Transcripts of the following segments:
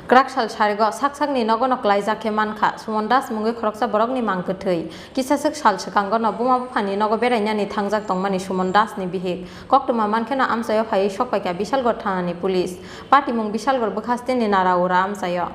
Krakshal Sharigo, Saksangni Nogonok Laizake Manka, Sumondas Mungi Kroksa Borogni Mankutui, Kisasek Shal Shakangono, Bumapani, Nogoberani, Tangzak Tongmani, Sumondas ni Bihik, Koktuma Mankana Amsayo Hai Shopaka, Bishal Gotani Police, Party Mung Bishal Gorbukastin in Araura Amsayo.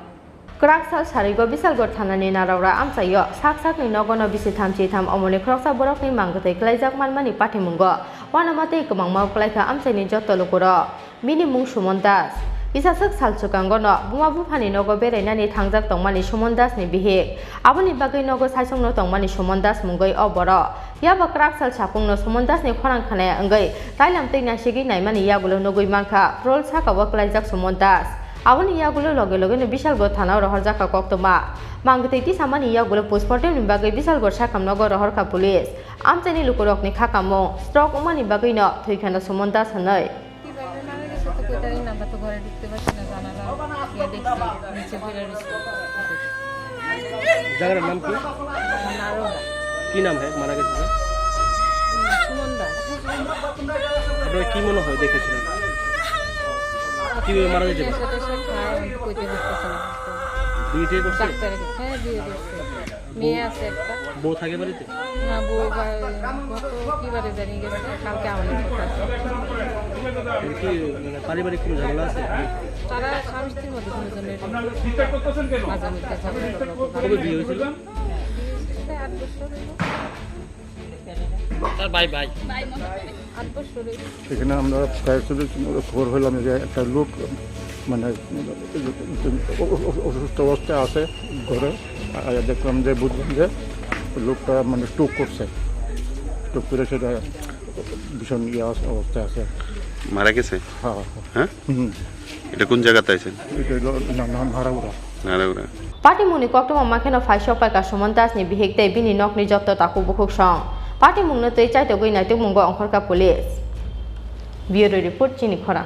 Krakshal Sharigo Bishal Gotanani Naraura Amsayo, Saksakni Nogono Bisitam Chitam, Omoni Kroksa Borogni Mankute, Laizak Manmani Party Mungo, Wanamate Kumang Maklaka Amsani Jotolukuro, Minimum Sumondas. Isasak salsukangono bumabufani nogo berenani tangjak tongmani sumondas ni bihik aboni bagai nogo saisongno tongmani sumondas mungoi oboro yaba Krakshal sapungno sumondas ni khorang khane angai tailam teina sigi naimani yagulo nogoi manka prol saka waklaijak sumondas aboni yagulo loge loge ni bishal go thana rohor jaka koktoma mangte ti samani yagulo postmortem ni bagai bishal go sakam nogo rohor ka police amchani lukurok ni khakamo stroke umani bagai no thuikhana sumondas hanai জায়গার নাম কি নাম है মারা গেছে আপনারা কি মনে হয় দেখেছিলেন কিভাবে মারা গেছে বিয়ে করছে মেয়ে আছে একটা বউ থাকে বাড়িতে না বউ কিবারে জানি গেছে কালকে আমাদের কি পারিবারিক কোনো ঝামেলা আছে তারা স্বামী স্ত্রীর মধ্যে দুজনের মাঝামাঝি ঝামেলা বিয়ে হয়েছিল 8 বছর তার ভাই 8 বছর সেখানে আমরা খবর হলাম যে একটা লোক মানে অসুস্থ অবস্থায় আছে ঘরে দেখলাম যে বুঝলাম যে লোকটা মানে স্ট্রোক করছে স্ট্রোক করে সেটা ভীষণ অবস্থায় আছে মারা গেছে হ্যাঁ এটা কোন জায়গাতে আছেন এটা নারাউরা Party Muni Koktoma Makeno Faisho Paka Sumondas ni Bihikte Bini Nok ni Joto Taku Bukuk Song. Party Mung no Tei Chai to Gui Naitu Mungo Onkorka Police. Bureau Report Chini Khora.